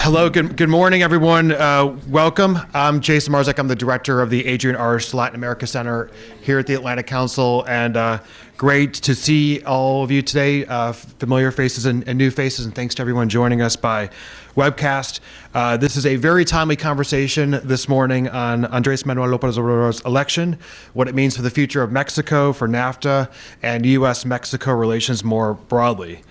Hello, good morning, everyone. Welcome. I'm Jason Marzek. I'm the director of the Adrienne Arsht Latin America Center here at the Atlantic Council, and great to see all of you today, familiar faces and new faces, and thanks to everyone joining us by webcast. This is a very timely conversation this morning on Andrés Manuel López Obrador's election, what it means for the future of Mexico, for NAFTA, and U.S.-Mexico relations more broadly.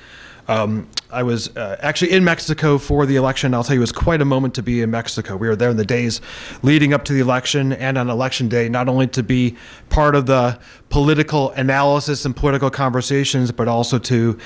I was actually in Mexico for the election. I'll tell you, it was quite a moment to be in Mexico. We were there in the days leading up to the election and on election day, not only to be part of the political analysis and political conversations, but also to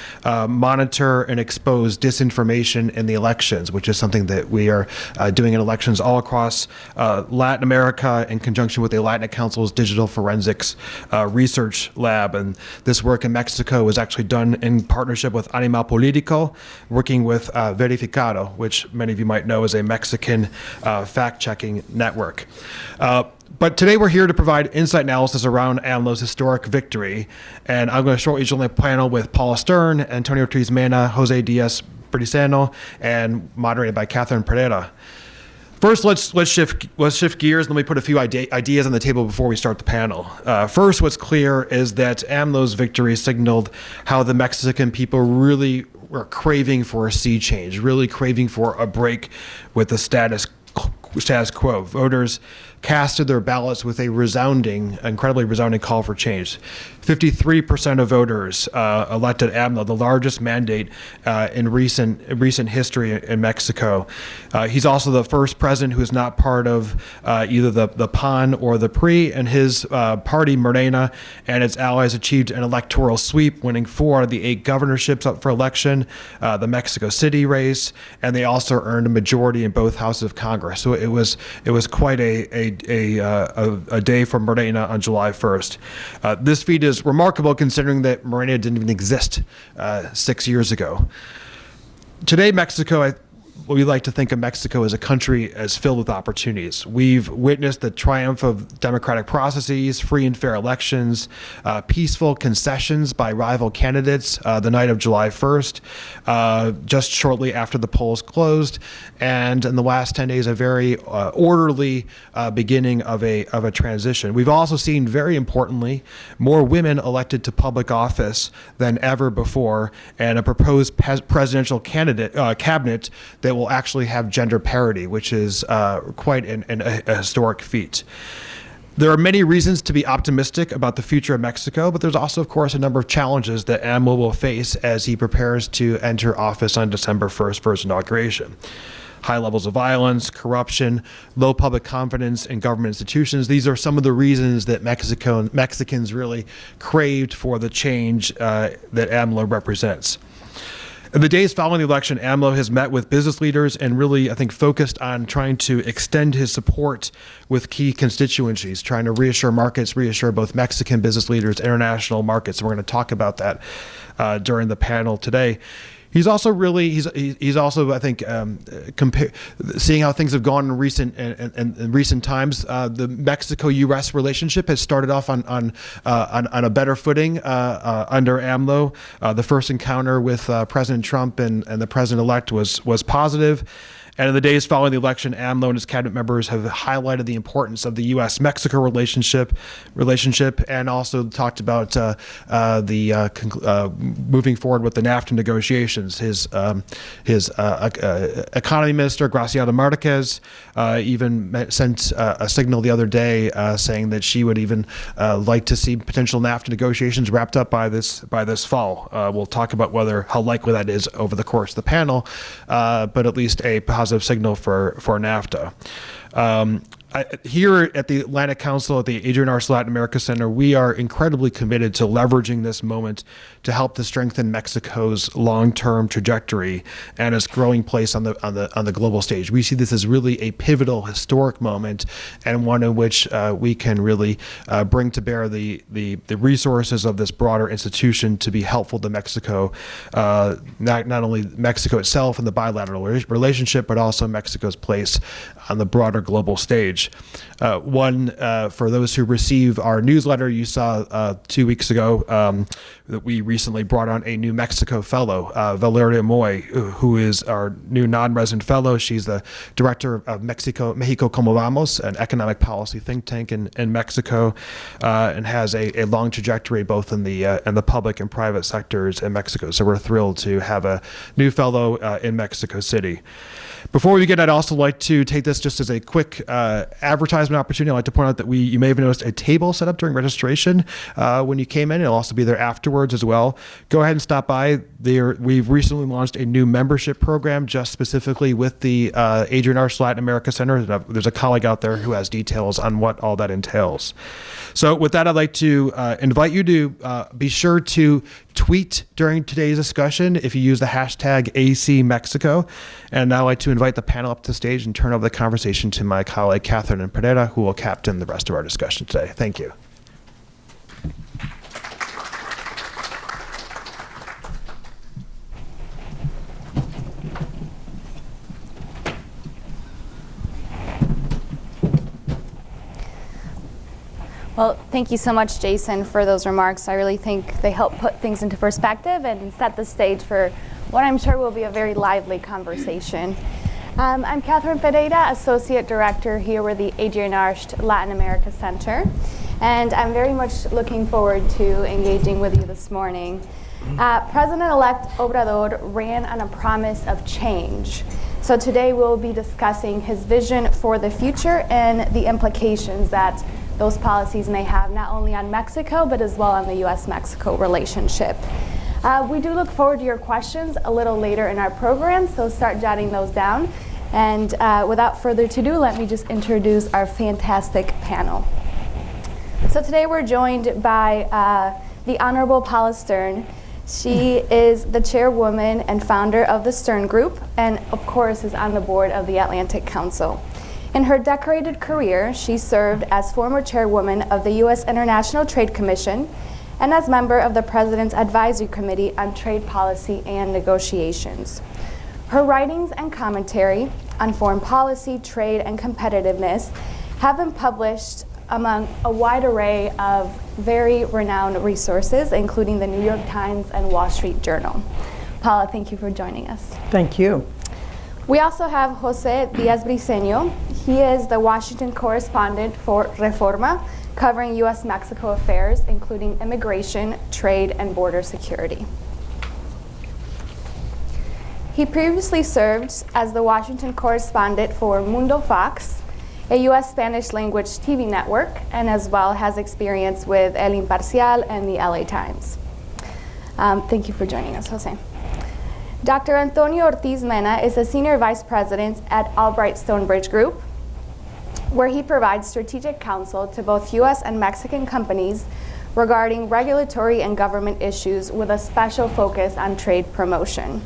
monitor and expose disinformation in the elections, which is something that we are doing in elections all across Latin America in conjunction with the Atlantic Council's Digital Forensics Research Lab. And this work in Mexico was actually done in partnership with Animal Politico, working with Verificado, which many of you might know is a Mexican fact-checking network. But today we're here to provide insight analysis around AMLO's historic victory. And I'm going to shortly join the panel with Paula Stern, Antonio Ortiz Mena, Jose Diaz Briseno, and moderated by Catherine Pereira. First, let's shift gears, and let me put a few ideas on the table before we start the panel. First, what's clear is that AMLO's victory signaled how the Mexican people really were craving for a sea change, really craving for a break with the status quo. Voters casted their ballots with a incredibly resounding call for change. 53% of voters elected AMLO, the largest mandate in recent history in Mexico. He's also the first president who is not part of either the PAN or the PRI, and his party, Morena, and its allies achieved an electoral sweep, winning 4 out of the 8 governorships up for election, the Mexico City race, and they also earned a majority in both houses of Congress. So it was quite a day for Morena on July 1st. This feat is remarkable considering that Morena didn't even exist 6 years ago. Today, Mexico, we like to think of Mexico as a country as filled with opportunities. We've witnessed the triumph of democratic processes, free and fair elections, peaceful concessions by rival candidates the night of July 1st, just shortly after the polls closed, and in the last 10 days, a very orderly beginning of a transition. We've also seen, very importantly, more women elected to public office than ever before, and a proposed presidential cabinet that will actually have gender parity, which is quite a historic feat. There are many reasons to be optimistic about the future of Mexico, but there's also, of course, a number of challenges that AMLO will face as he prepares to enter office on December 1st for his inauguration. High levels of violence, corruption, low public confidence in government institutions. These are some of the reasons that Mexicans really craved for the change that AMLO represents. In the days following the election, AMLO has met with business leaders and really, I think, focused on trying to extend his support with key constituencies, trying to reassure markets, reassure both Mexican business leaders, international markets. And we're going to talk about that during the panel today. He's also I think seeing how things have gone in recent times. The Mexico-U.S. relationship has started off on a better footing under AMLO. The first encounter with President Trump and the president-elect was positive. And in the days following the election, AMLO and his cabinet members have highlighted the importance of the U.S.-Mexico relationship, and also talked about moving forward with the NAFTA negotiations. His economy minister, Graciela Marquez, even sent a signal the other day saying that she would even like to see potential NAFTA negotiations wrapped up by this fall. We'll talk about how likely that is over the course of the panel, but at least a positive signal for NAFTA. Here at the Atlantic Council at the Adrienne Arsht Latin America Center, we are incredibly committed to leveraging this moment to help to strengthen Mexico's long-term trajectory and its growing place on the global stage. We see this as really a pivotal, historic moment, and one in which we can really bring to bear the resources of this broader institution to be helpful to Mexico, not only Mexico itself and the bilateral relationship, but also Mexico's place on the broader global stage. stage. One, for those who receive our newsletter, you saw 2 weeks ago that we recently brought on a New Mexico fellow, Valeria Moy, who is our new non-resident fellow. She's the director of Mexico Como Vamos, an economic policy think tank in Mexico, and has a long trajectory both in the public and private sectors in Mexico. So we're thrilled to have a new fellow in Mexico City. Before we begin, I'd also like to take this just as a quick advertisement opportunity. I'd like to point out that you may have noticed a table set up during registration when you came in. It'll also be there afterwards as well. Go ahead and stop by. We've recently launched a new membership program just specifically with the Adrienne Arsht Latin America Center. There's a colleague out there who has details on what all that entails. So with that, I'd like to invite you to be sure to tweet during today's discussion if you use the hashtag ACMexico. And I'd like to invite the panel up to the stage and turn over the conversation to my colleague, Catherine Pereira, who will captain the rest of our discussion today. Thank you. Well, thank you so much, Jason, for those remarks. I really think they help put things into perspective and set the stage for what I'm sure will be a very lively conversation. I'm Catherine Pereira, Associate Director here with the Adrienne Arsht Latin America Center, and I'm very much looking forward to engaging with you this morning. President-elect Obrador ran on a promise of change. So today we'll be discussing his vision for the future and the implications that those policies may have not only on Mexico, but as well on the U.S.-Mexico relationship. We do look forward to your questions a little later in our program, so start jotting those down. And without further ado, let me just introduce our fantastic panel. So today we're joined by the Honorable Paula Stern. She is the chairwoman and founder of the Stern Group, and of course is on the board of the Atlantic Council. In her decorated career, she served as former chairwoman of the U.S. International Trade Commission and as member of the President's Advisory Committee on Trade Policy and Negotiations. Her writings and commentary on foreign policy, trade, and competitiveness have been published among a wide array of very renowned resources, including the New York Times and Wall Street Journal. Paula, thank you for joining us. Thank you. We also have Jose Diaz-Briceño. He is the Washington correspondent for Reforma, covering U.S.-Mexico affairs, including immigration, trade, and border security. He previously served as the Washington correspondent for Mundo Fox, a U.S. Spanish language TV network, and as well has experience with El Imparcial and the LA Times. Thank you for joining us, Jose. Dr. Antonio Ortiz Mena is a senior vice president at Albright Stonebridge Group, where he provides strategic counsel to both U.S. and Mexican companies regarding regulatory and government issues with a special focus on trade promotion.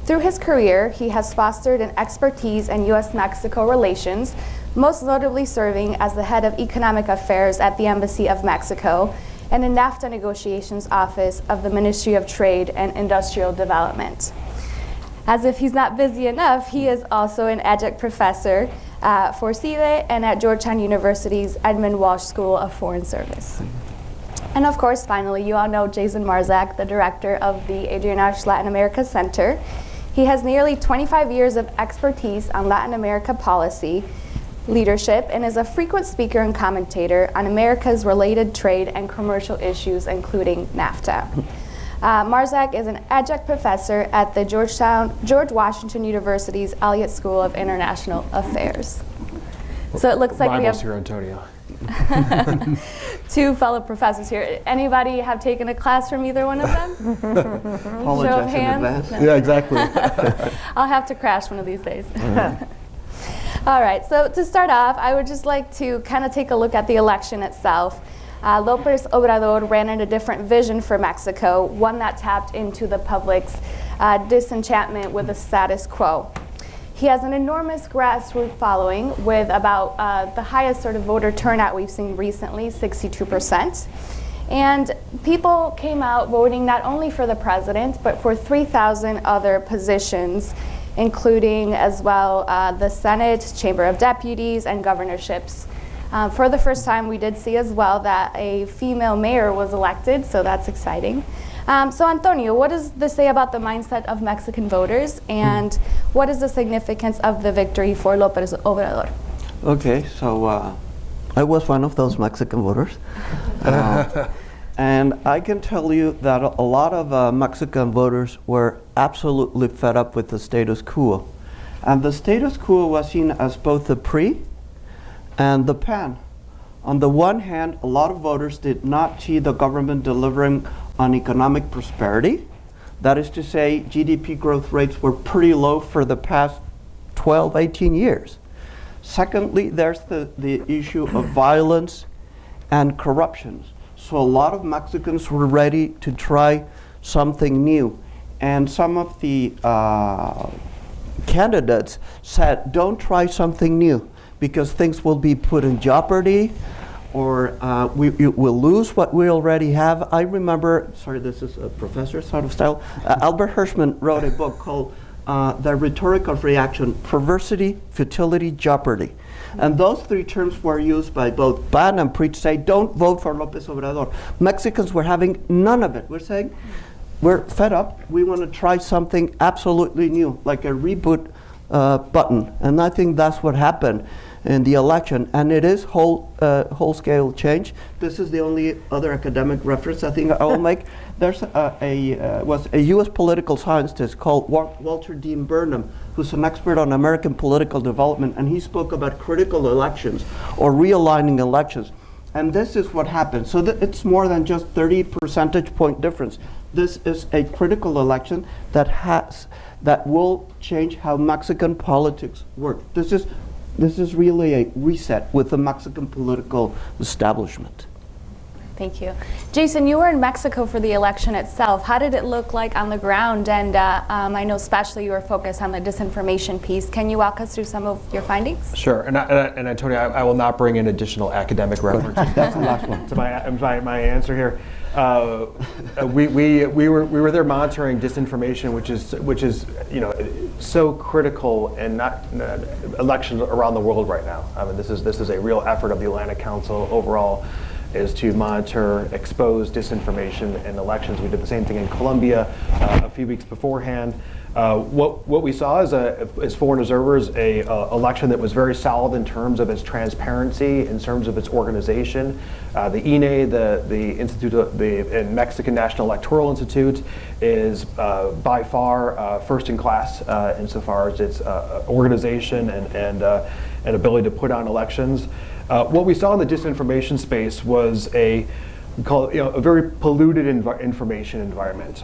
Through his career, he has fostered an expertise in U.S.-Mexico relations, most notably serving as the head of economic affairs at the Embassy of Mexico and in NAFTA negotiations office of the Ministry of Trade and Industrial Development. As if he's not busy enough, he is also an adjunct professor for CIDE and at Georgetown University's Edmund Walsh School of Foreign Service. And of course, finally, you all know Jason Marzak, the director of the Adrienne Arsht Latin America Center. He has nearly 25 years of expertise on Latin America policy, leadership, and is a frequent speaker and commentator on America's related trade and commercial issues, including NAFTA. Marzak is an adjunct professor at the George Washington University's Elliott School of International Affairs. So it looks like we have here, Antonio. two fellow professors here. Anybody have taken a class from either one of them? Show of hands? No. Yeah, exactly. I'll have to crash one of these days. All right, so to start off, I would just like to kind of take a look at the election itself. López Obrador ran in a different vision for Mexico, one that tapped into the public's disenchantment with the status quo. He has an enormous grassroots following with about the highest sort of voter turnout we've seen recently, 62%. And people came out voting not only for the president, but for 3,000 other positions including as well the Senate, Chamber of Deputies, and governorships. For the first time, we did see as well that a female mayor was elected, so that's exciting. So Antonio, what does this say about the mindset of Mexican voters, and what is the significance of the victory for López Obrador? Okay, so I was one of those Mexican voters. And I can tell you that a lot of Mexican voters were absolutely fed up with the status quo. And the status quo was seen as both the pre and the pan. On the one hand, a lot of voters did not see the government delivering on economic prosperity. That is to say, GDP growth rates were pretty low for the past 12, 18 years. Secondly, there's the issue of violence and corruption. So a lot of Mexicans were ready to try something new. And some of the candidates said, don't try something new because things will be put in jeopardy, or we will lose what we already have. I remember, sorry, this is a professor sort of style, Albert Hirschman wrote a book called The Rhetoric of Reaction, Perversity, Futility, Jeopardy. And those three terms were used by both ban and pre to say, don't vote for López Obrador. Mexicans were having none of it. We're saying, we're fed up, we want to try something absolutely new, like a reboot button. And I think that's what happened in the election, and it is whole-scale change. This is the only other academic reference I think I will make. There's was a U.S. political scientist called Walter Dean Burnham, who's an expert on American political development, and he spoke about critical elections or realigning elections. And this is what happened. So it's more than just 30 percentage point difference. This is a critical election that will change how Mexican politics work. This is really a reset with the Mexican political establishment. Thank you. Jason, you were in Mexico for the election itself. How did it look like on the ground? And I know especially you were focused on the disinformation piece. Can you walk us through some of your findings? Sure, and Antonio, I will not bring in additional academic references. That's the last one. To my answer here. We were there monitoring disinformation, which is so critical in elections around the world right now. I mean, this is a real effort of the Atlantic Council overall, is to monitor, expose disinformation in elections. We did the same thing in Colombia a few weeks beforehand. What we saw as foreign observers, a election that was very solid in terms of its transparency, in terms of its organization. The INE, the Institute, the Mexican National Electoral Institute, is by far first in class insofar as its organization and ability to put on elections. What we saw in the disinformation space was a very polluted information environment,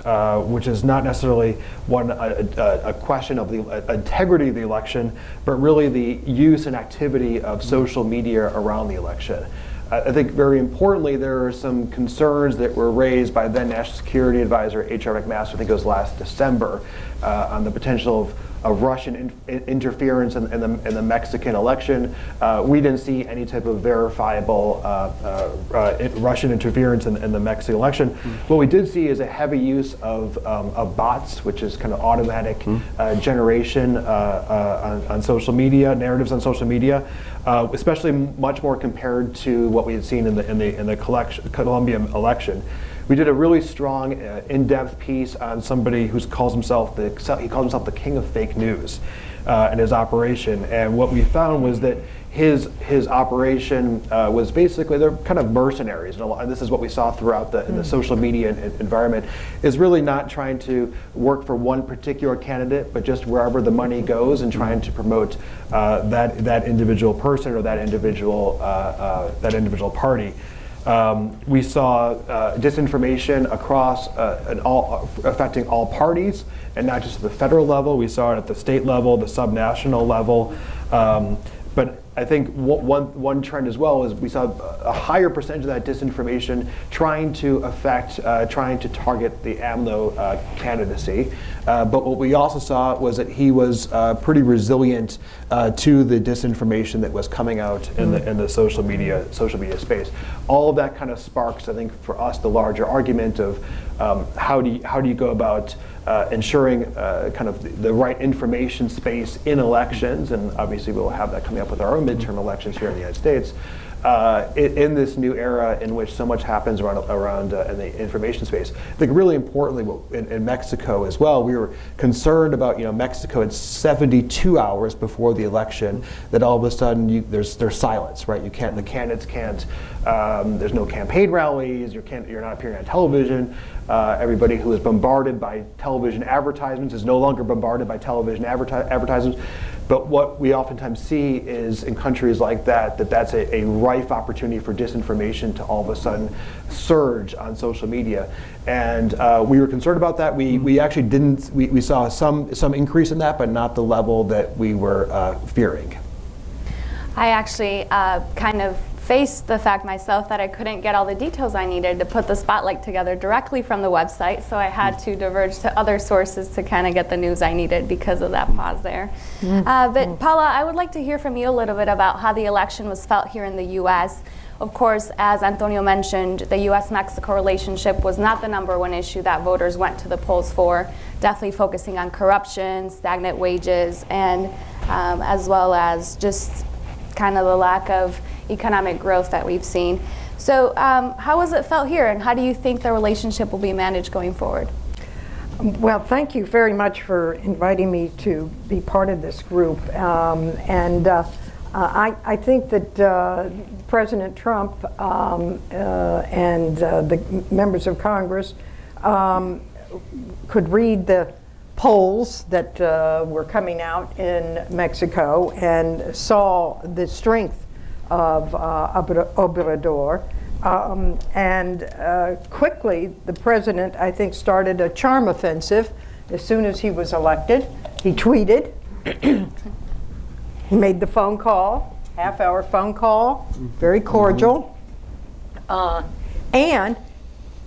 which is not necessarily a question of the integrity of the election, but really the use and activity of social media around the election. I think very importantly, there are some concerns that were raised by then National Security Advisor H.R. McMaster, I think it was last December, on the potential of Russian interference in the Mexican election. We didn't see any type of verifiable Russian interference in the Mexican election. What we did see is a heavy use of bots, which is kind of automatic generation on social media, narratives on social media, especially much more compared to what we had seen in the Colombian election. We did a really strong, in-depth piece on somebody who calls himself the king of fake news in his operation. And what we found was that his operation was basically, they're kind of mercenaries, and this is what we saw throughout in the social media environment, is really not trying to work for one particular candidate, but just wherever the money goes and trying to promote that individual person or that individual party. We saw disinformation across affecting all parties, and not just at the federal level. We saw it at the state level, the subnational level. But I think one trend as well is we saw a higher percentage of that disinformation trying to target the AMLO candidacy. But what we also saw was that he was pretty resilient to the disinformation that was coming out in the social media space. All of that kind of sparks, I think, for us, the larger argument of how do you go about ensuring kind of the right information space in elections, and obviously we'll have that coming up with our own midterm elections here in the United States. In this new era in which so much happens around in the information space. I think really importantly in Mexico as well, we were concerned about, Mexico had 72 hours before the election that all of a sudden there's silence, right? The candidates can't, there's no campaign rallies, you're not appearing on television. Everybody who is bombarded by television advertisements is no longer bombarded by television advertisements. But what we oftentimes see is in countries like that's a rife opportunity for disinformation to all of a sudden surge on social media. And we were concerned about that. We actually didn't, we saw some increase in that, but not the level that we were fearing. I actually kind of faced the fact myself that I couldn't get all the details I needed to put the spotlight together directly from the website, so I had to diverge to other sources to kind of get the news I needed because of that pause there. But Paula, I would like to hear from you a little bit about how the election was felt here in the U.S. Of course, as Antonio mentioned, the U.S.-Mexico relationship was not the #1 issue that voters went to the polls for, definitely focusing on corruption, stagnant wages, and as well as just kind of the lack of economic growth that we've seen. So how was it felt here, and how do you think the relationship will be managed going forward? Well, thank you very much for inviting me to be part of this group. I think that President Trump and the members of Congress could read the polls that were coming out in Mexico and saw the strength of Obrador. Quickly, the president, I think, started a charm offensive as soon as he was elected. He tweeted, he made the phone call, half-hour phone call, very cordial. And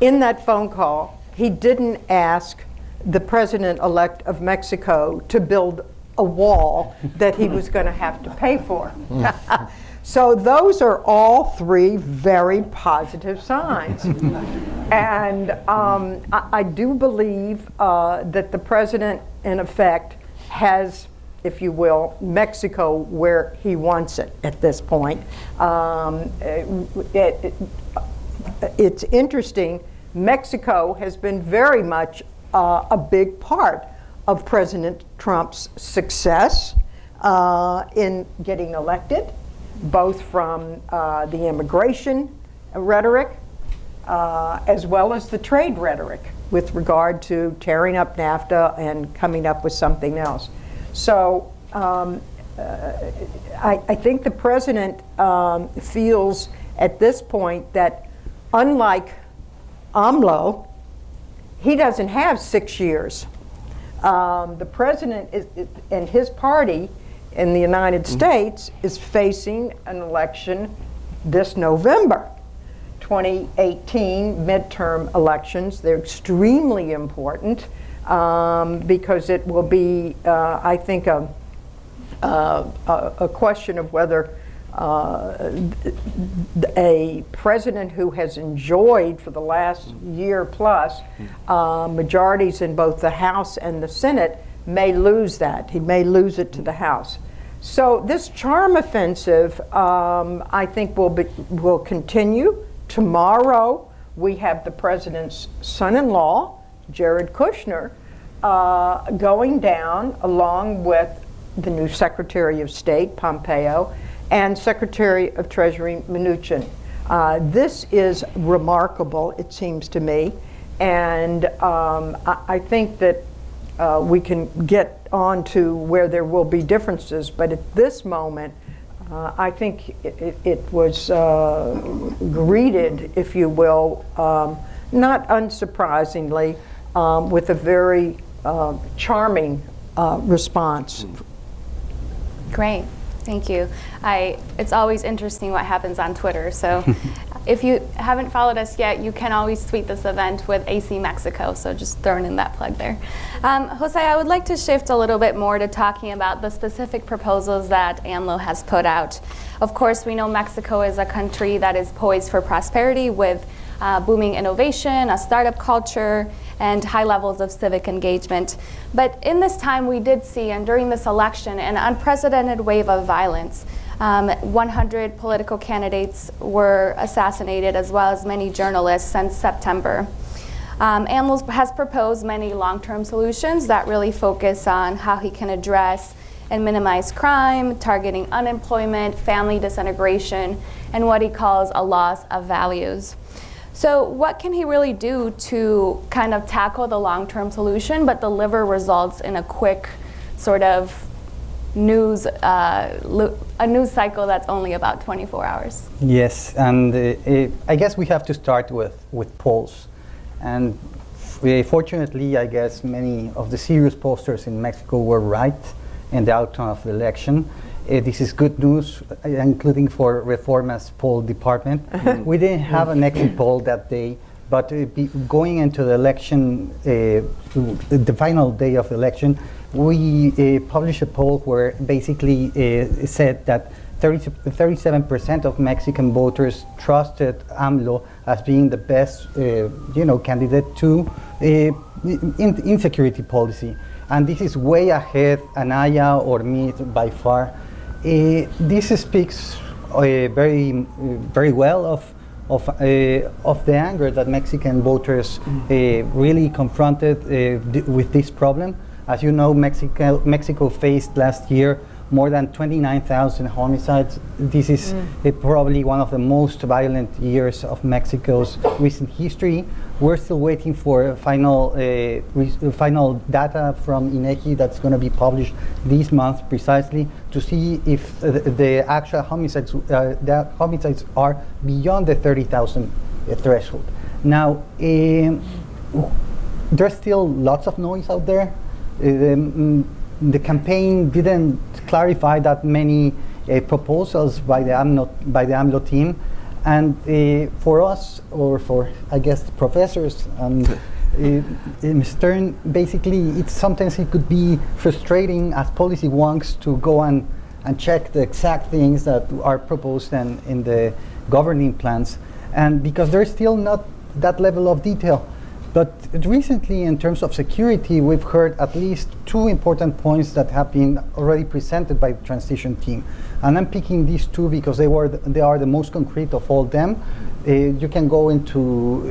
in that phone call, he didn't ask the president-elect of Mexico to build a wall that he was going to have to pay for. So those are all three very positive signs. And I do believe that the president, in effect, has, if you will, Mexico where he wants it at this point. It's interesting. Mexico has been very much a big part of President Trump's success in getting elected, both from the immigration rhetoric as well as the trade rhetoric with regard to tearing up NAFTA and coming up with something else. So I think the president feels at this point that unlike AMLO, he doesn't have 6 years. The president and his party in the United States is facing an election this November. 2018 midterm elections. They're extremely important because it will be, I think, a question of whether a president who has enjoyed for the last year plus majorities in both the House and the Senate may lose that. He may lose it to the House. So this charm offensive, I think, will continue. Tomorrow, we have the president's son-in-law, Jared Kushner, going down along with the new Secretary of State, Pompeo, and Secretary of Treasury Mnuchin. This is remarkable, it seems to me, and I think that we can get on to where there will be differences, but at this moment, I think it was greeted, if you will, not unsurprisingly, with a very charming response. Great. Thank you. It's always interesting what happens on Twitter. So if you haven't followed us yet, you can always tweet this event with AC Mexico. So just throwing in that plug there. Jose, I would like to shift a little bit more to talking about the specific proposals that AMLO has put out. Of course, we know Mexico is a country that is poised for prosperity with booming innovation, a startup culture, and high levels of civic engagement. But in this time, we did see, and during this election, an unprecedented wave of violence. 100 political candidates were assassinated, as well as many journalists since September. AMLO has proposed many long-term solutions that really focus on how he can address and minimize crime, targeting unemployment, family disintegration, and what he calls a loss of values. So what can he really do to kind of tackle the long-term solution but deliver results in a quick sort of news, a news cycle that's only about 24 hours? Yes, and I guess we have to start with polls. And fortunately, I guess many of the serious pollsters in Mexico were right in the outcome of the election. This is good news, including for Reforma's poll department. We didn't have an exit poll that day, but going into the election, the final day of the election, we published a poll where basically said that 37% of Mexican voters trusted AMLO as being the best, candidate to insecurity policy, and this is way ahead Anaya or me by far. This speaks very well of the anger that Mexican voters really confronted with this problem. As you know, Mexico faced last year more than 29,000 homicides. This is probably one of the most violent years of Mexico's recent history. We're still waiting for final data from INEGI that's going to be published this month precisely to see if the actual homicides are beyond the 30,000 threshold. Now, there's still lots of noise out there. The campaign didn't clarify that many proposals by the AMLO team, and for us, or for I guess professors and Stern, basically sometimes it could be frustrating as policy wonks to go and check the exact things that are proposed in the governing plans, and because there's still not that level of detail. But recently, in terms of security, we've heard at least two important points that have been already presented by the transition team. And I'm picking these two because they are the most concrete of all them. You can go into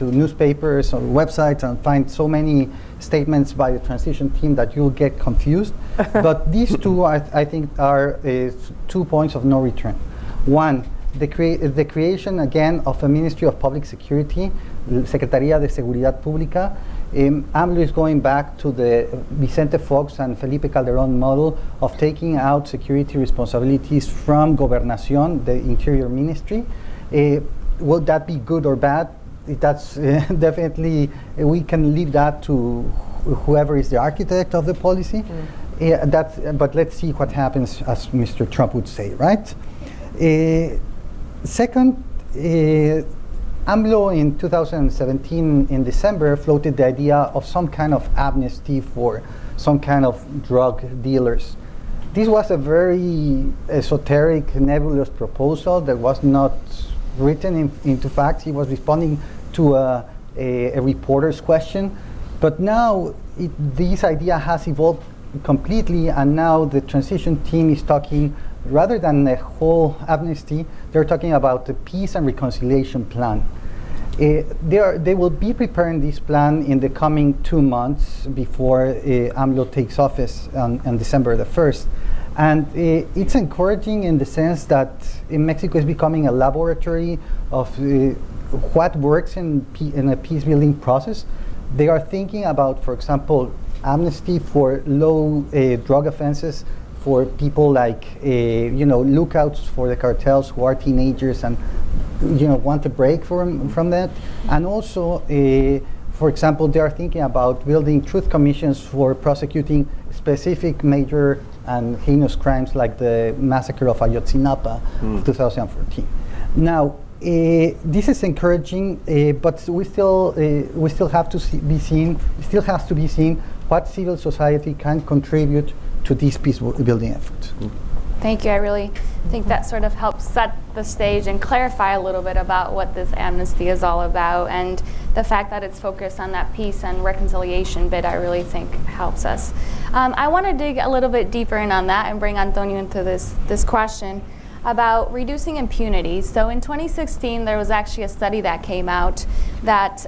newspapers or websites and find so many statements by the transition team that you'll get confused. But these two, I think, are 2 points of no return. One, the creation again of a Ministry of Public Security, Secretaría de Seguridad Pública. AMLO is going back to the Vicente Fox and Felipe Calderón model of taking out security responsibilities from Gobernación, the Interior Ministry. Will that be good or bad? That's definitely, we can leave that to whoever is the architect of the policy. But let's see what happens, as Mr. Trump would say, right? Second, AMLO in 2017 in December floated the idea of some kind of amnesty for some kind of drug dealers. This was a very esoteric, nebulous proposal that was not written into facts. He was responding to a reporter's question. But now this idea has evolved completely, and now the transition team is talking, rather than a whole amnesty, they're talking about the peace and reconciliation plan. They will be preparing this plan in the coming 2 months before AMLO takes office on December the 1st. And it's encouraging in the sense that Mexico is becoming a laboratory of what works in a peace-building process. They are thinking about, for example, amnesty for low drug offenses, for people like lookouts for the cartels who are teenagers and want a break from that. And also, for example, they are thinking about building truth commissions for prosecuting specific major and heinous crimes like the massacre of Ayotzinapa of 2014. Now, this is encouraging, but we still have to be seen. Still has to be seen what civil society can contribute to these peace building efforts. Thank you. I really think that sort of helps set the stage and clarify a little bit about what this amnesty is all about, and the fact that it's focused on that peace and reconciliation bit, I really think helps us. I want to dig a little bit deeper in on that and bring Antonio into this question about reducing impunity. So in 2016, there was actually a study that came out that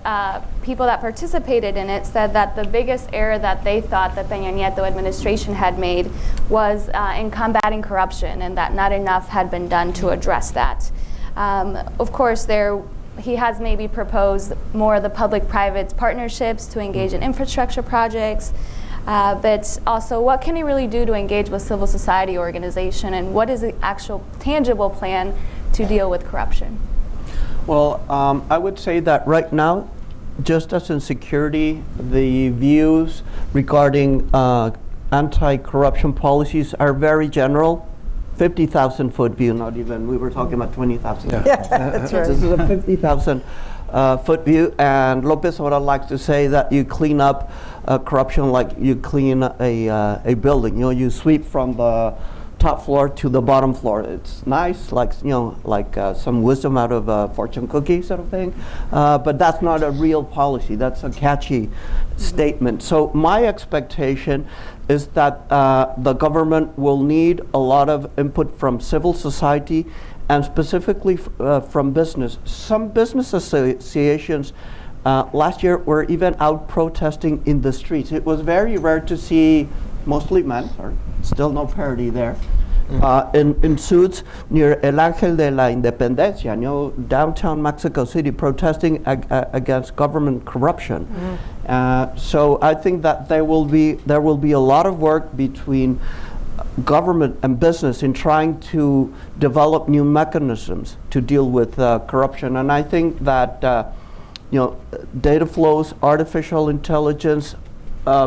people that participated in it said that the biggest error that they thought the Peña Nieto administration had made was in combating corruption, and that not enough had been done to address that. Of course, he has maybe proposed more of the public-private partnerships to engage in infrastructure projects, but also what can he really do to engage with civil society organization, and what is the actual tangible plan to deal with corruption? Well, I would say that right now, just as in security, the views regarding anti-corruption policies are very general. 50,000 foot view, not even, we were talking about 20,000. Yeah, that's right. This is a 50,000 foot view, and Lopez Obrador likes to say that you clean up corruption like you clean a building. You know, you sweep from the top floor to the bottom floor. It's nice, like, you know, like some wisdom out of a fortune cookie sort of thing, but that's not a real policy. That's a catchy statement. So my expectation is that the government will need a lot of input from civil society, and specifically from business. Some business associations last year were even out protesting in the streets. It was very rare to see mostly men, sorry, still no parity there, in suits near El Ángel de la Independencia, you know, downtown Mexico City, protesting against government corruption. So I think that there will be a lot of work between government and business in trying to develop new mechanisms to deal with corruption. And I think that you know, data flows, artificial intelligence,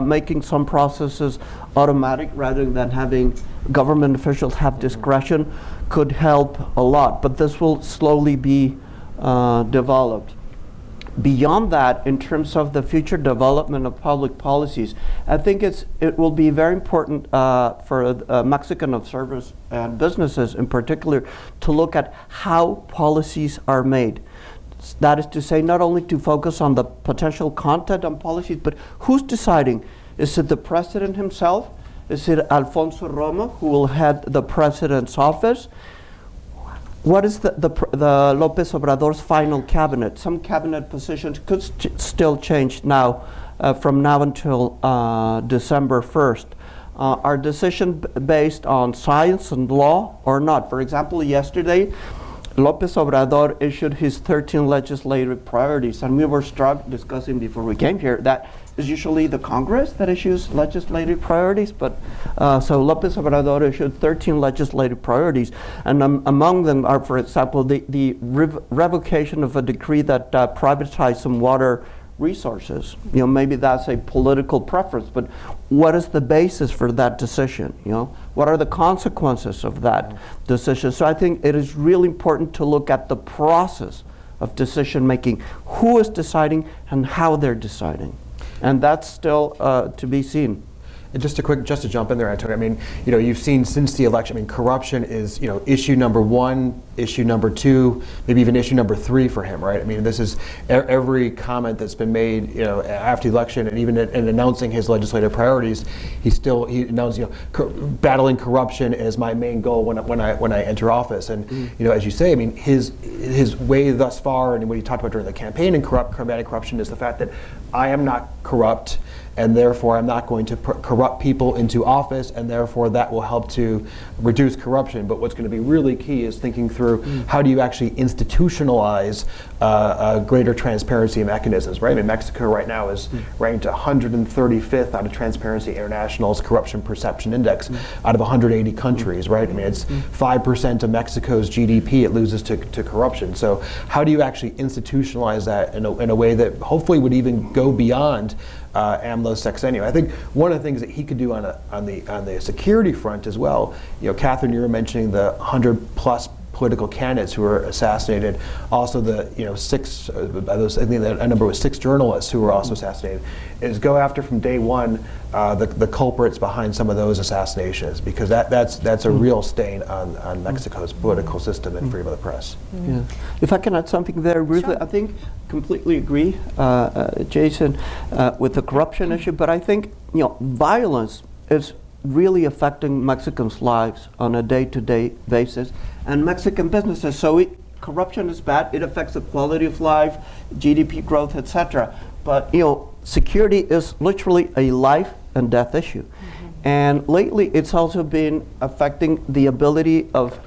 making some processes automatic rather than having government officials have discretion could help a lot. But this will slowly be developed. Beyond that, in terms of the future development of public policies, I think it will be very important for Mexican observers and businesses in particular to look at how policies are made. That is to say, not only to focus on the potential content on policies, but who's deciding? Is it the president himself? Is it Alfonso Romo, who will head the president's office? What is the López Obrador's final cabinet? Some cabinet positions could still change now, from now until December 1st. Are decisions based on science and law or not? For example, yesterday, López Obrador issued his 13 legislative priorities, and we were struck discussing before we came here that is usually the Congress that issues legislative priorities, but so López Obrador issued 13 legislative priorities, and among them are, for example, the revocation of a decree that privatized some water resources. You know, maybe that's a political preference, but what is the basis for that decision? You know, what are the consequences of that decision? So I think it is really important to look at the process of decision making, who is deciding and how they're deciding, and that's still to be seen. And just to jump in there, Antonio, I mean, you know, you've seen since the election, I mean, corruption is, you know, issue number 1, issue number 2, maybe even issue number 3 for him, right? I mean, this is every comment that's been made, you know, after the election, and even in announcing his legislative priorities, he announced, you know, battling corruption is my main goal when I enter office. And you know, as you say, I mean, his way thus far, and what he talked about during the campaign in combating corruption, is the fact that I am not corrupt, and therefore I'm not going to corrupt people into office, and therefore that will help to reduce corruption. But what's going to be really key is thinking through how do you actually institutionalize greater transparency mechanisms, right? I mean, Mexico right now is ranked 135th out of Transparency International's Corruption Perception Index out of 180 countries, right? I mean, it's 5% of Mexico's GDP it loses to corruption. So how do you actually institutionalize that in a way that hopefully would even go beyond AMLO's sexennium? I think one of the things that he could do on the security front as well, you know, Catherine, you were mentioning the 100+ political candidates who were assassinated. Also, the six, I think that number was 6 journalists who were also assassinated. Is go after from day one the culprits behind some of those assassinations, because that's a real stain on Mexico's political system and freedom of the press. Yeah. If I can add something there, briefly, Sure. I think completely agree, Jason, with the corruption issue. But I think violence is really affecting Mexicans' lives on a day-to-day basis, and Mexican businesses. So corruption is bad. It affects the quality of life, GDP growth, etc. But security is literally a life and death issue. And lately, it's also been affecting the ability of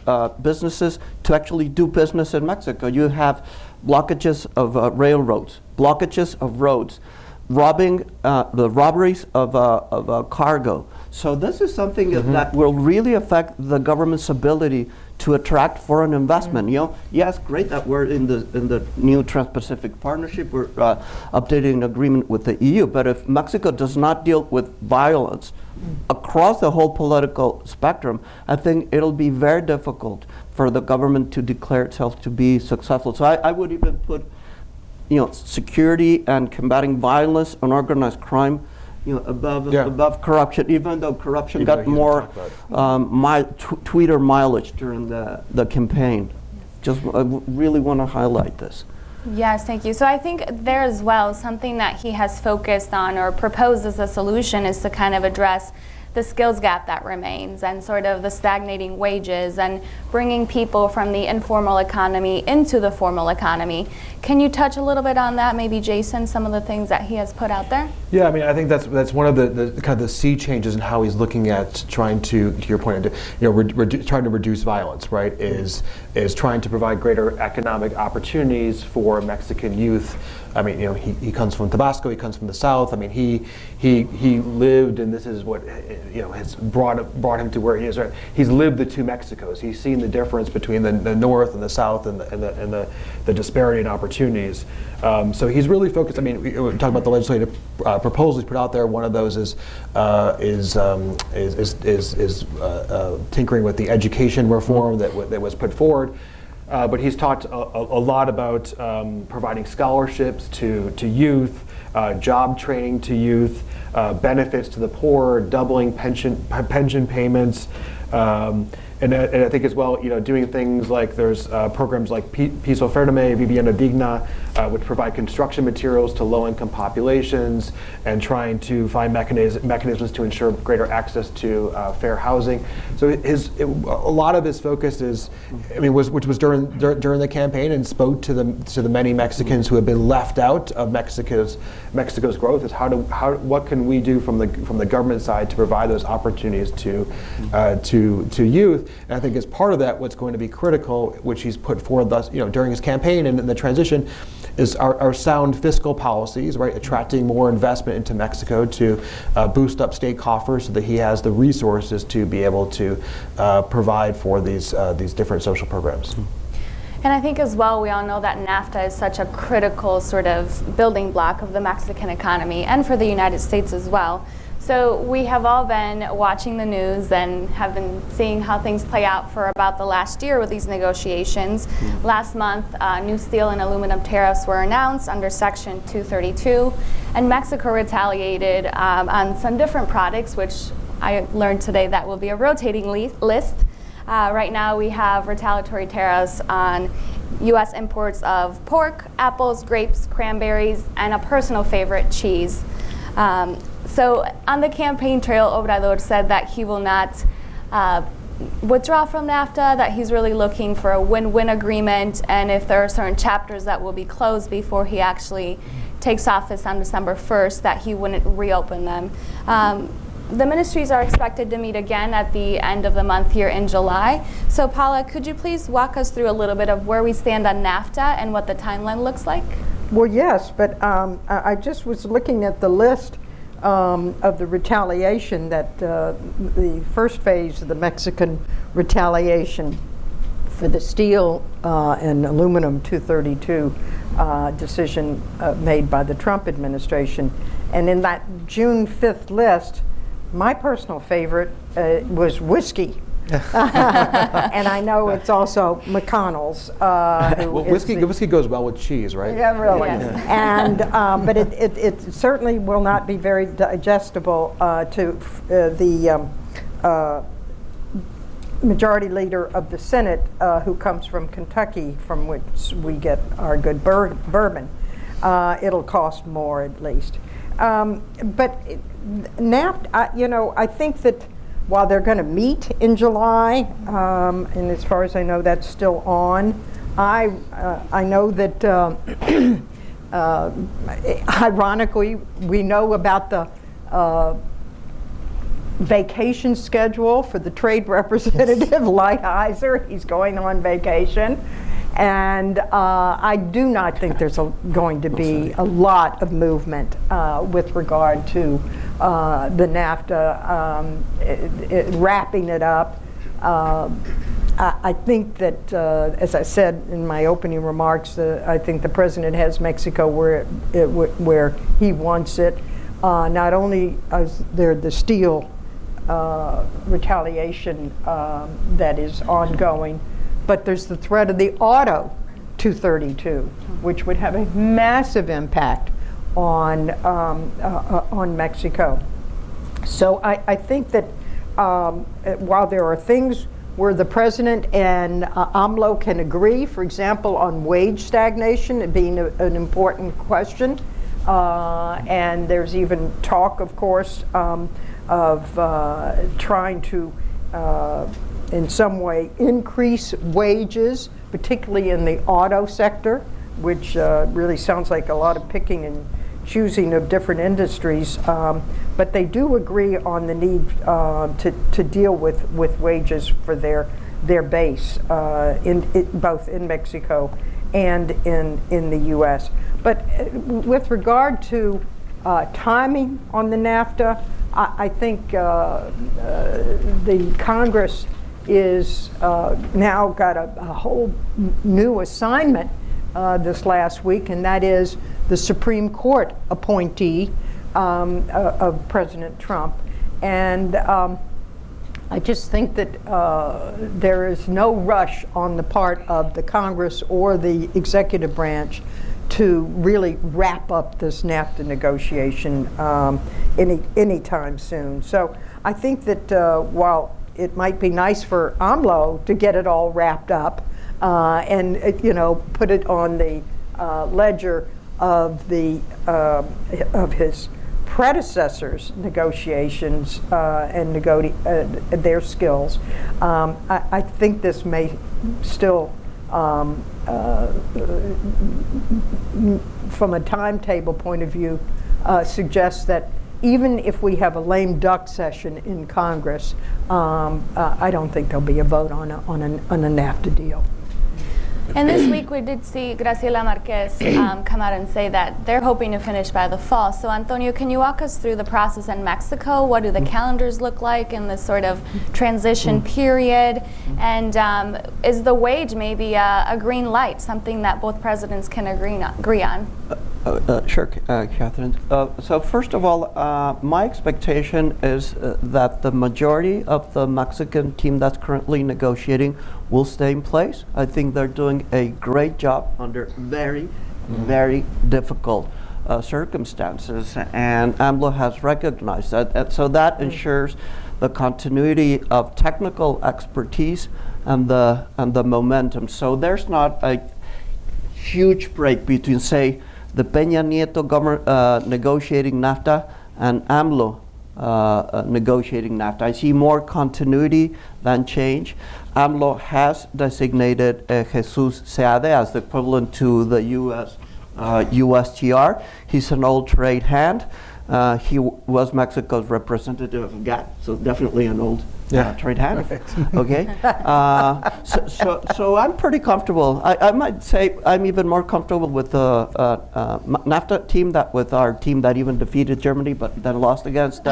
businesses to actually do business in Mexico. You have blockages of railroads, blockages of roads, the robberies of cargo. So this is something that will really affect the government's ability to attract foreign investment. Yes, great that we're in the new Trans-Pacific Partnership. We're updating an agreement with the EU. But if Mexico does not deal with violence across the whole political spectrum, I think it'll be very difficult for the government to declare itself to be successful. So I would even put, security and combating violence and organized crime, above corruption, even though corruption got more Twitter mileage during the campaign. Just really want to highlight this. Yes, thank you. So I think there as well, something that he has focused on or proposed as a solution is to kind of address the skills gap that remains and sort of the stagnating wages and bringing people from the informal economy into the formal economy. Can you touch a little bit on that, maybe Jason, some of the things that he has put out there? Yeah, I mean, I think that's one of the kind of the sea changes in how he's looking at trying to your point, trying to reduce violence, right? Is trying to provide greater economic opportunities for Mexican youth. I mean, he comes from Tabasco, he comes from the South. I mean, he lived, and this is what has brought him to where he is. Right? He's lived the two Mexicos. He's seen the difference between the North and the South, and the disparity in opportunities. So he's really focused. I mean, we're talking about the legislative proposals put out there. One of those is tinkering with the education reform that was put forward. But he's talked a lot about providing scholarships to youth, job training to youth, benefits to the poor, doubling pension payments, and I think as well, doing things like there's programs like Piso Firme, Vivienda Digna, which provide construction materials to low-income populations, and trying to find mechanisms to ensure greater access to fair housing. So a lot of his focus is, which was during the campaign, and spoke to the many Mexicans who have been left out of Mexico's growth. Is what can we do from the government side to provide those opportunities to youth. And I think as part of that, what's going to be critical, which he's put forward during his campaign and in the transition, is our sound fiscal policies, right? Attracting more investment into Mexico to boost up state coffers so that he has the resources to be able to provide for these different social programs. And I think as well, we all know that NAFTA is such a critical sort of building block of the Mexican economy and for the United States as well. So we have all been watching the news and have been seeing how things play out for about the last year with these negotiations. Last month, new steel and aluminum tariffs were announced under Section 232, and Mexico retaliated on some different products, which I learned today that will be a rotating list. Right now we have retaliatory tariffs on U.S. imports of pork, apples, grapes, cranberries, and a personal favorite, cheese. So on the campaign trail, Obrador said that he will not withdraw from NAFTA, that he's really looking for a win-win agreement, and if there are certain chapters that will be closed before he actually takes office on December 1st, that he wouldn't reopen them. The ministries are expected to meet again at the end of the month here in July. So Paula, could you please walk us through a little bit of where we stand on NAFTA and what the timeline looks like? Well, yes, but I just was looking at the list of the retaliation that the first phase of the Mexican retaliation for the steel and aluminum 232 decision made by the Trump administration. And in that June 5th list, my personal favorite was whiskey. And I know it's also McConnell's. Well, whiskey goes well with cheese, right? Yeah, really. Yes. And but it certainly will not be very digestible to the majority leader of the Senate, who comes from Kentucky, from which we get our good bourbon. It'll cost more, at least. But NAFTA, I think that while they're going to meet in July, and as far as I know, that's still on. I know that ironically, we know about the vacation schedule for the trade representative, Lighthizer. He's going on vacation. And I do not think there's going to be a lot of movement with regard to the NAFTA, wrapping it up. I think that, as I said in my opening remarks, I think the president has Mexico where he wants it. Not only is there the steel retaliation that is ongoing, but there's the threat of the auto 232, which would have a massive impact on Mexico. So I think that while there are things where the president and AMLO can agree, for example, on wage stagnation being an important question, and there's even talk, of course, of trying to in some way increase wages, particularly in the auto sector, which really sounds like a lot of picking and choosing of different industries. But they do agree on the need to deal with wages for their base, both in Mexico and in the U.S. But with regard to timing on the NAFTA, I think the Congress is now got a whole new assignment this last week, and that is the Supreme Court appointee of President Trump. And I just think that there is no rush on the part of the Congress or the executive branch to really wrap up this NAFTA negotiation anytime soon. So I think that while it might be nice for AMLO to get it all wrapped up and put it on the ledger of his predecessors' negotiations and their skills, I think this may still, from a timetable point of view, suggest that even if we have a lame duck session in Congress, I don't think there'll be a vote on a NAFTA deal. And this week we did see Graciela Marquez come out and say that they're hoping to finish by the fall. So Antonio, can you walk us through the process in Mexico? What do the calendars look like in this sort of transition period? And is the wage maybe a green light, something that both presidents can agree on? Sure, Catherine. So first of all, my expectation is that the majority of the Mexican team that's currently negotiating will stay in place. I think they're doing a great job under very, very difficult circumstances, and AMLO has recognized that. And so that ensures the continuity of technical expertise and the momentum. So there's not a huge break between, say, the Peña Nieto government negotiating NAFTA and AMLO negotiating NAFTA. I see more continuity than change. AMLO has designated Jesus Seade as the equivalent to the U.S. USTR. He's an old trade hand. He was Mexico's representative of GATT, so definitely an old trade hand. Okay, so I'm pretty comfortable. I might say I'm even more comfortable with the NAFTA team with our team that even defeated Germany, but then lost against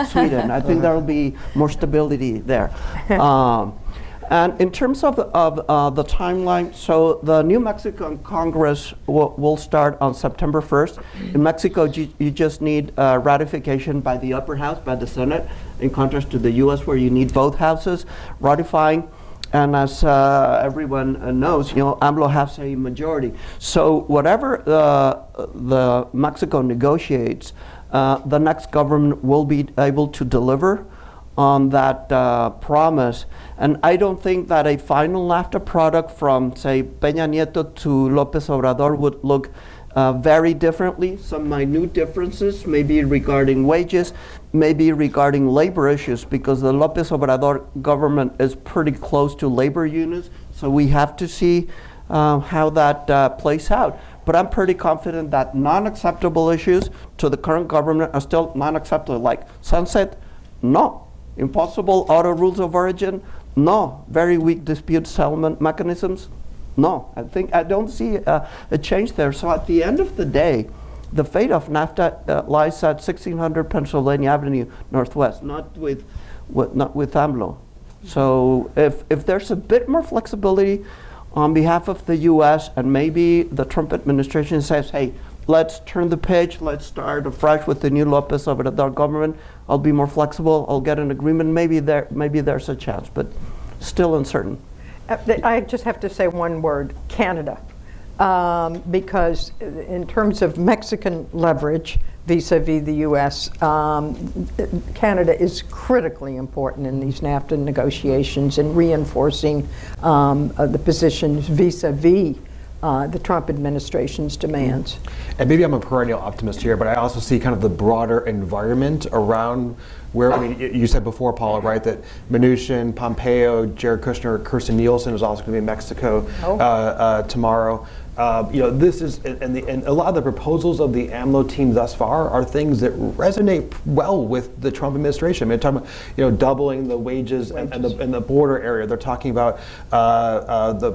Sweden. I think there will be more stability there. And in terms of the timeline, so the New Mexican Congress will start on September 1st. In Mexico, you just need ratification by the upper house, by the Senate, in contrast to the US where you need both houses ratifying. And as everyone knows, AMLO has a majority. So whatever the Mexico negotiates, the next government will be able to deliver on that promise. And I don't think that a final NAFTA product from, say, Peña Nieto to López Obrador would look very differently. Some minute differences, maybe regarding wages, maybe regarding labor issues, because the López Obrador government is pretty close to labor unions. So we have to see how that plays out. But I'm pretty confident that non-acceptable issues to the current government are still non-acceptable, like sunset, no. Impossible auto rules of origin, no. Very weak dispute settlement mechanisms, no. I don't see a change there. So at the end of the day, the fate of NAFTA lies at 1600 Pennsylvania Avenue Northwest, not with AMLO. So if there's a bit more flexibility on behalf of the U.S. and maybe the Trump administration says, hey, let's turn the page, let's start afresh with the new López Obrador government, I'll be more flexible, I'll get an agreement, maybe there's a chance, but still uncertain. I just have to say one word, Canada. Because in terms of Mexican leverage vis-a-vis the U.S., Canada is critically important in these NAFTA negotiations and reinforcing the positions vis-a-vis the Trump administration's demands. And maybe I'm a perennial optimist here, but I also see kind of the broader environment around where, I mean, you said before, Paula, right, that Mnuchin, Pompeo, Jared Kushner, Kirstjen Nielsen is also going to be in Mexico tomorrow. This is, and a lot of the proposals of the AMLO team thus far are things that resonate well with the Trump administration. I mean, they're talking about, doubling the wages and the border area. They're talking about the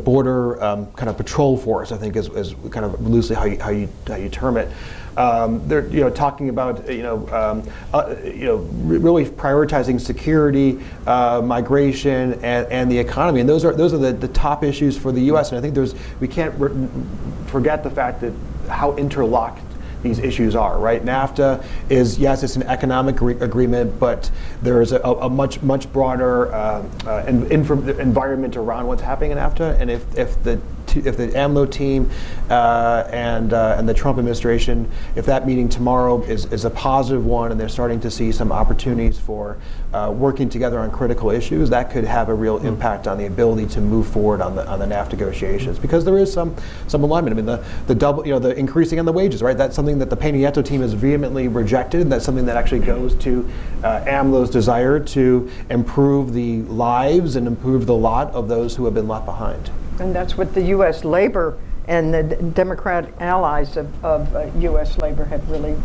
border kind of patrol force, I think is kind of loosely how you term it. They're talking about really prioritizing security, migration, and the economy, and those are the top issues for the U.S. And I think we can't forget the fact that how interlocked these issues are, right? NAFTA is, yes, it's an economic agreement, but there is a much broader environment around what's happening in NAFTA. And if the AMLO team and the Trump administration, if that meeting tomorrow is a positive one, and they're starting to see some opportunities for working together on critical issues, that could have a real impact on the ability to move forward on the NAFTA negotiations, because there is some alignment. I mean, the double, the increasing on the wages, right? That's something that the Peña Nieto team has vehemently rejected, and that's something that actually goes to AMLO's desire to improve the lives and improve the lot of those who have been left behind. And that's what the U.S. labor and the Democratic allies of U.S. labor have really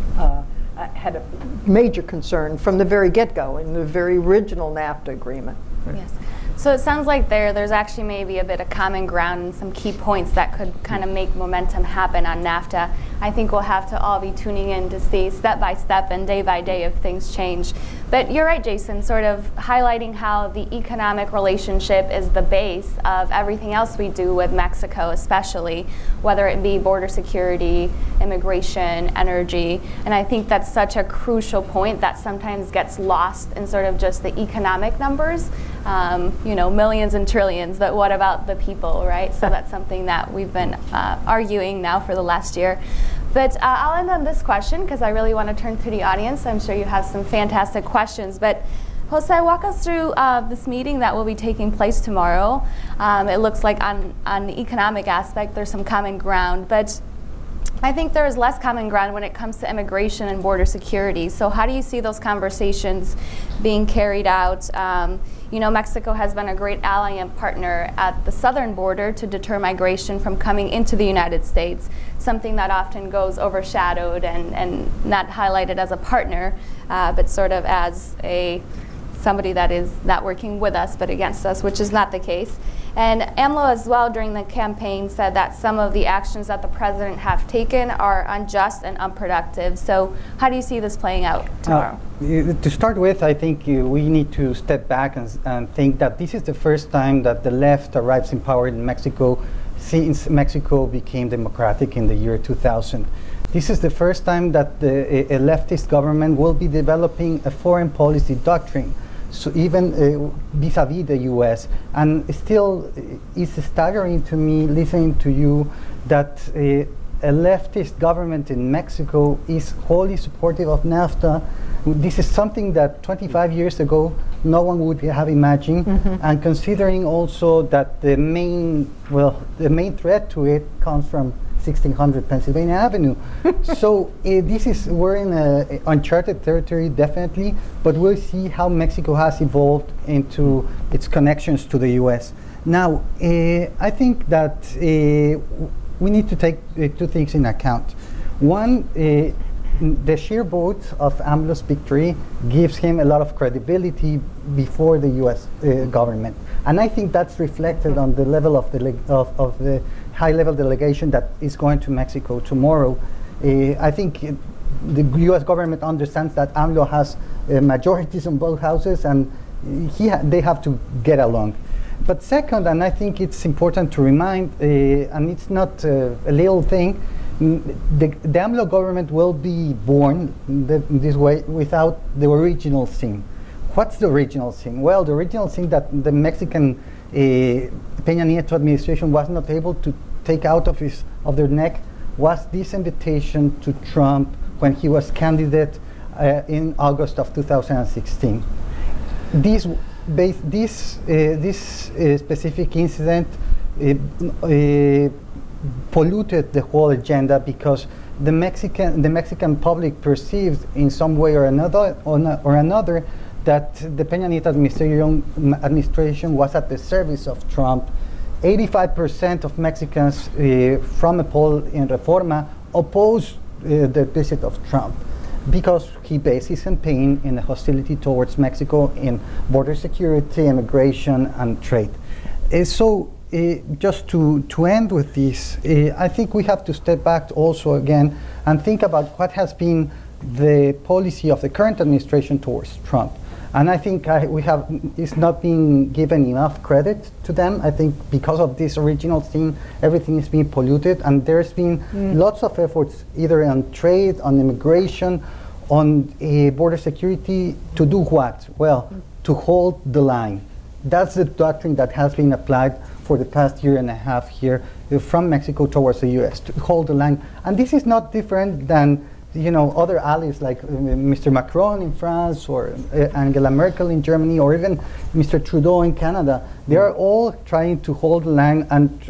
had a major concern from the very get-go in the very original NAFTA agreement. Yes. So it sounds like there's actually maybe a bit of common ground and some key points that could kind of make momentum happen on NAFTA. I think we'll have to all be tuning in to see step by step and day by day if things change. But you're right, Jason, sort of highlighting how the economic relationship is the base of everything else we do with Mexico, especially, whether it be border security, immigration, energy. And I think that's such a crucial point that sometimes gets lost in sort of just the economic numbers. Millions and trillions, but what about the people, right? So that's something that we've been arguing now for the last year. But I'll end on this question because I really want to turn to the audience. I'm sure you have some fantastic questions. But Jose, walk us through this meeting that will be taking place tomorrow. It looks like on the economic aspect, there's some common ground, but I think there is less common ground when it comes to immigration and border security. So how do you see those conversations being carried out? Mexico has been a great ally and partner at the southern border to deter migration from coming into the United States, something that often goes overshadowed and not highlighted as a partner, but sort of as a somebody that is not working with us but against us, which is not the case. And AMLO as well during the campaign said that some of the actions that the president have taken are unjust and unproductive. So how do you see this playing out tomorrow? To start with, I think we need to step back and think that this is the first time that the left arrives in power in Mexico since Mexico became democratic in the year 2000. This is the first time that a leftist government will be developing a foreign policy doctrine, so even vis-a-vis the US. And still, it's staggering to me listening to you that a leftist government in Mexico is wholly supportive of NAFTA. This is something that 25 years ago no one would have imagined, and considering also that the main threat to it comes from 1600 Pennsylvania Avenue. So we're in uncharted territory, definitely, but we'll see how Mexico has evolved into its connections to the US. Now, I think that we need to take two things in account. One, the sheer vote of AMLO's victory gives him a lot of credibility before the US government. And I think that's reflected on the level of the high-level delegation that is going to Mexico tomorrow. I think the US government understands that AMLO has majorities in both houses, and they have to get along. But second, and I think it's important to remind, and it's not a little thing, the AMLO government will be born this way without the original sin. What's the original sin? Well, the original sin that the Mexican Peña Nieto administration was not able to take out of their neck was this invitation to Trump when he was candidate in August of 2016. This specific incident polluted the whole agenda because the Mexican public perceived in some way or another that the Peña Nieto administration was at the service of Trump. 85% of Mexicans from a poll in Reforma opposed the visit of Trump because he based his campaign in the hostility towards Mexico in border security, immigration, and trade. Just to end with this, I think we have to step back also again and think about what has been the policy of the current administration towards Trump. And I think it's not being given enough credit to them. I think because of this original thing, everything is being polluted, and there's been lots of efforts either on trade, on immigration, on border security, to do what? Well, to hold the line. That's the doctrine that has been applied for the past year and a half here from Mexico towards the US, to hold the line. And this is not different than other allies like Mr. Macron in France or Angela Merkel in Germany or even Mr. Trudeau in Canada. They are all trying to hold the line and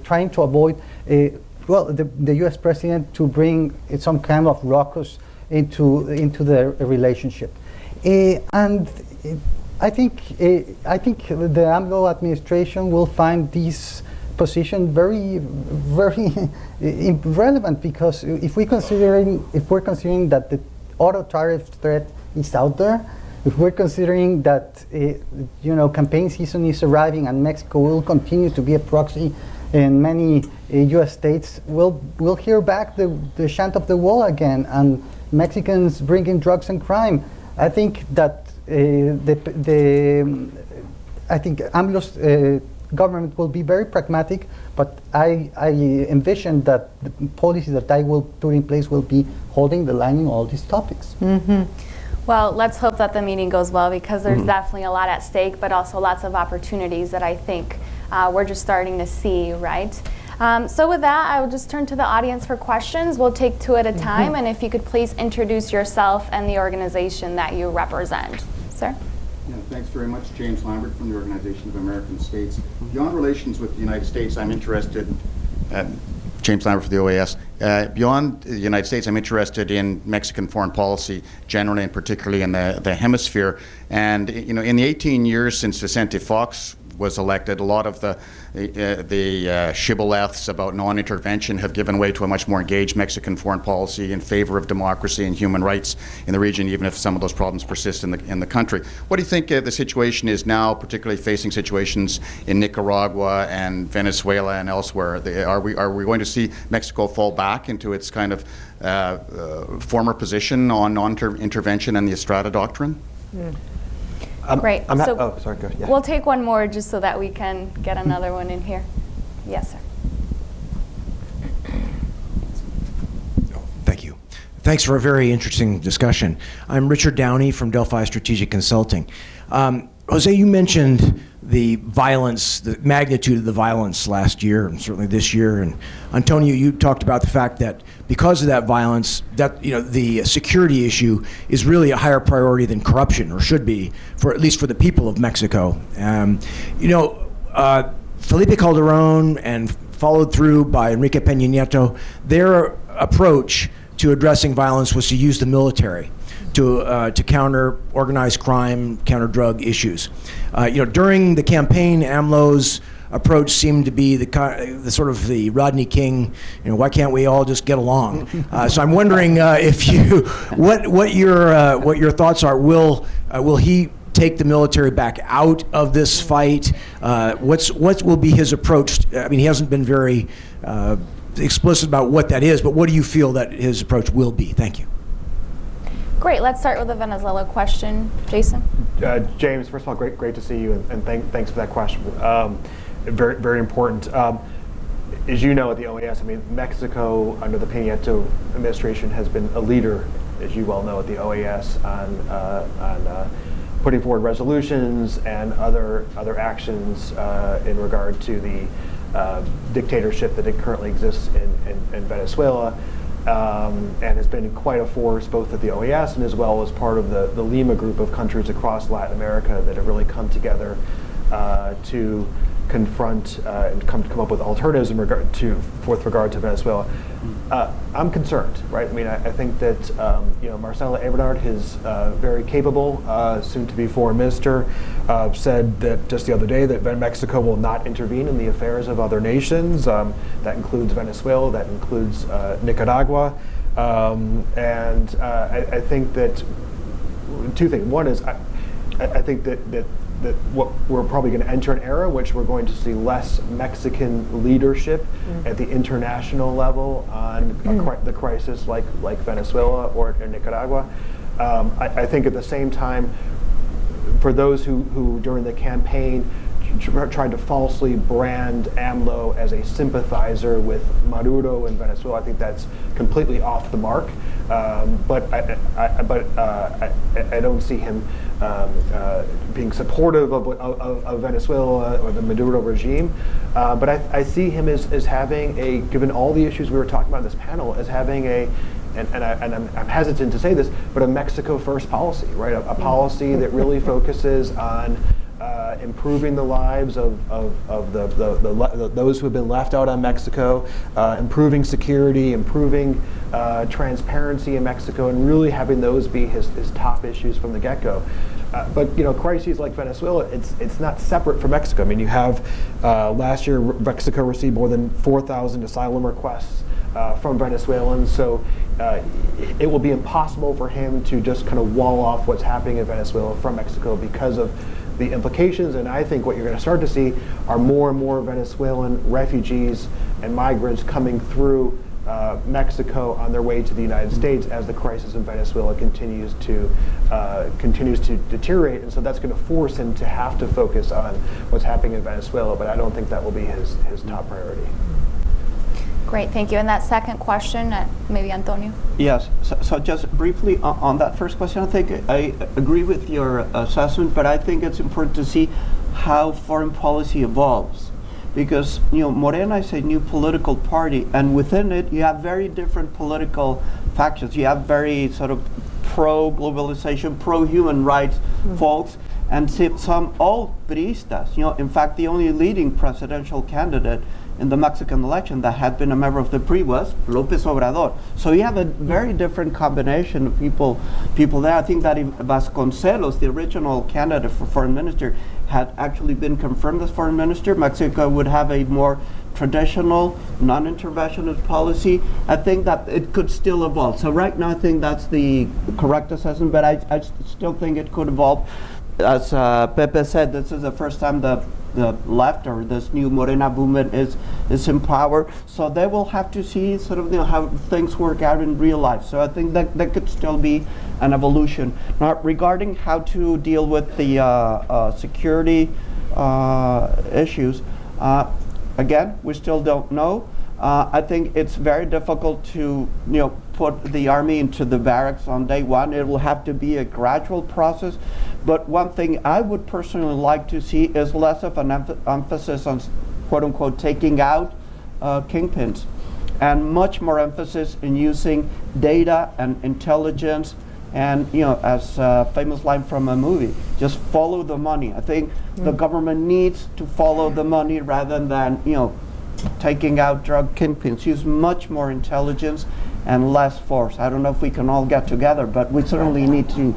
trying to avoid, the US president to bring some kind of ruckus into the relationship. And I think the AMLO administration will find this position very, very irrelevant, because if we're considering that the auto tariff threat is out there, if we're considering that campaign season is arriving and Mexico will continue to be a proxy in many U.S. states, we'll hear back the chant of the wall again, and Mexicans bringing drugs and crime. I think that I think AMLO's government will be very pragmatic, but I envision that the policies that I will put in place will be holding the line in all these topics. Well, let's hope that the meeting goes well, because there's definitely a lot at stake, but also lots of opportunities that I think we're just starting to see, right? So with that, I will just turn to the audience for questions. We'll take two at a time, and if you could please introduce yourself and the organization that you represent. Sir? Yeah, thanks very much. James Lambert from the Organization of American States. Beyond relations with the United States, I'm interested, James Lambert for the OAS. Beyond the United States, I'm interested in Mexican foreign policy generally, and particularly in the hemisphere. And in the 18 years since Vicente Fox was elected, a lot of the shibboleths about non-intervention have given way to a much more engaged Mexican foreign policy in favor of democracy and human rights in the region, even if some of those problems persist in the country. What do you think the situation is now, particularly facing situations in Nicaragua and Venezuela and elsewhere? Are we going to see Mexico fall back into its kind of former position on non-intervention and the Estrada Doctrine? Great. Oh, sorry, go ahead. Yeah. We'll take one more just so that we can get another one in here. Yes, sir. Thank you. Thanks for a very interesting discussion. I'm Richard Downey from Delphi Strategic Consulting. Jose, you mentioned the violence, the magnitude of the violence last year and certainly this year. And Antonio, you talked about the fact that because of that violence, that the security issue is really a higher priority than corruption, or should be, for at least for the people of Mexico. Felipe Calderon, and followed through by Enrique Peña Nieto, their approach to addressing violence was to use the military to counter organized crime, counter drug issues. During the campaign, AMLO's approach seemed to be the sort of the Rodney King, why can't we all just get along? So I'm wondering what your thoughts are. Will he take the military back out of this fight? What will be his approach? I mean, he hasn't been very explicit about what that is, but what do you feel that his approach will be? Thank you. Great. Let's start with the Venezuela question. Jason? James, first of all, great to see you, and thanks for that question. Very, very important. As you know, at the OAS, Mexico, under the Peña Nieto administration, has been a leader, as you well know, at the OAS on putting forward resolutions and other actions in regard to the dictatorship that currently exists in Venezuela. And has been quite a force both at the OAS and as well as part of the Lima group of countries across Latin America that have really come together to confront and come up with alternatives with regard to Venezuela. I'm concerned, right? I think that Marcelo Ebrard, his very capable, soon-to-be foreign minister, said that just the other day that Mexico will not intervene in the affairs of other nations. That includes Venezuela, that includes Nicaragua, and I think that two things. One is I think that what we're probably going to enter an era in which we're going to see less Mexican leadership at the international level on the crisis like Venezuela or Nicaragua. I think at the same time, for those who during the campaign tried to falsely brand AMLO as a sympathizer with Maduro in Venezuela, I think that's completely off the mark. But I don't see him being supportive of Venezuela or the Maduro regime. But I see him as having given all the issues we were talking about in this panel, as having I'm hesitant to say this, but a Mexico first policy, right? A policy that really focuses on improving the lives of those who have been left out on Mexico, improving security, improving transparency in Mexico, and really having those be his top issues from the get-go. But crises like Venezuela, it's not separate from Mexico. You have last year Mexico received more than 4,000 asylum requests from Venezuelans, so it will be impossible for him to just kind of wall off what's happening in Venezuela from Mexico because of the implications. And I think what you're going to start to see are more and more Venezuelan refugees and migrants coming through Mexico on their way to the United States as the crisis in Venezuela continues to deteriorate. And so that's going to force him to have to focus on what's happening in Venezuela, but I don't think that will be his top priority. Great, thank you. And that second question, maybe Antonio? Yes, so just briefly on that first question, I think I agree with your assessment, but I think it's important to see how foreign policy evolves. Because Morena is a new political party, and within it you have very different political factions. You have very sort of pro-globalization, pro-human rights folks, and some old priistas. In fact, the only leading presidential candidate in the Mexican election that had been a member of the PRI was López Obrador. So you have a very different combination of people there. I think that if Vasconcelos, the original candidate for foreign minister, had actually been confirmed as foreign minister, Mexico would have a more traditional, non-interventionist policy. I think that it could still evolve. So right now I think that's the correct assessment, but I still think it could evolve. As Pepe said, this is the first time the left or this new Morena movement is in power. So they will have to see sort of how things work out in real life. So I think that could still be an evolution. Now, regarding how to deal with the security issues, again, we still don't know. I think it's very difficult to put the army into the barracks on day one. It will have to be a gradual process. But one thing I would personally like to see is less of an emphasis on, quote unquote, taking out kingpins, and much more emphasis in using data and intelligence. And as a famous line from a movie, just follow the money. I think the government needs to follow the money rather than taking out drug kingpins. Use much more intelligence and less force. I don't know if we can all get together, but we certainly need to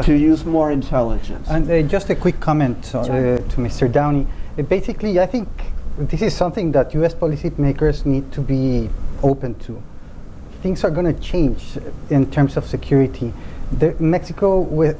use more intelligence. And just a quick comment to Mr. Downey. Basically, I think this is something that U.S. policymakers need to be open to. Things are going to change in terms of security. Mexico, with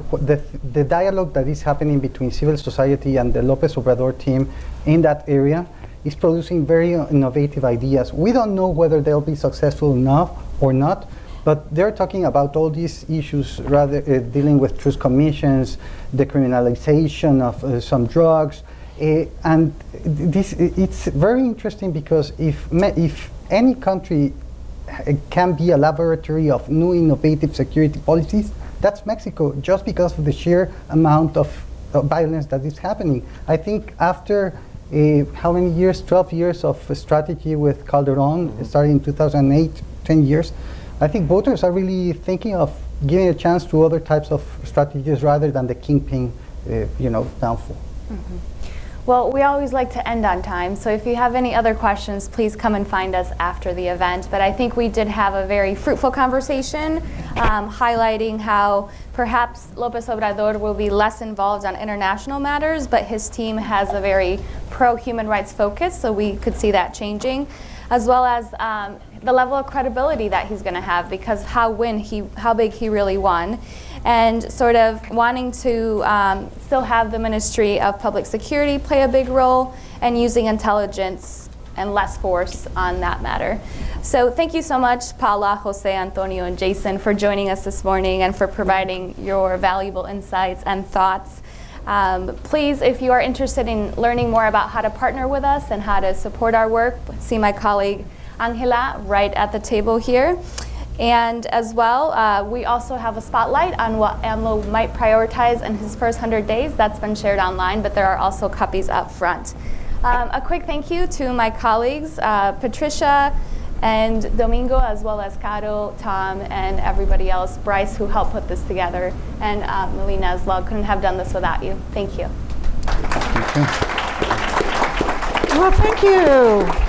the dialogue that is happening between civil society and the López Obrador team in that area is producing very innovative ideas. We don't know whether they'll be successful enough or not, but they're talking about all these issues, rather dealing with truth commissions, the criminalization of some drugs, and it's very interesting because if any country can be a laboratory of new innovative security policies, that's Mexico, just because of the sheer amount of violence that is happening. I think after how many years, 12 years of strategy with Calderon, starting in 2008, 10 years, I think voters are really thinking of giving a chance to other types of strategies rather than the kingpin, downfall. Mm-hmm. Well, we always like to end on time, so if you have any other questions, please come and find us after the event. But I think we did have a very fruitful conversation, highlighting how perhaps López Obrador will be less involved on international matters, but his team has a very pro-human rights focus, so we could see that changing, as well as the level of credibility that he's going to have because how big he really won, and sort of wanting to still have the Ministry of Public Security play a big role and using intelligence and less force on that matter. So thank you so much, Paula, Jose, Antonio, and Jason for joining us this morning and for providing your valuable insights and thoughts. Please, if you are interested in learning more about how to partner with us and how to support our work, see my colleague Angela right at the table here. And as well, we also have a spotlight on what AMLO might prioritize in his first 100 days. That's been shared online, but there are also copies up front. A quick thank you to my colleagues, Patricia and Domingo, as well as Caro, Tom, and everybody else, Bryce, who helped put this together, and Melina as well. Couldn't have done this without you. Thank you. Well, thank you.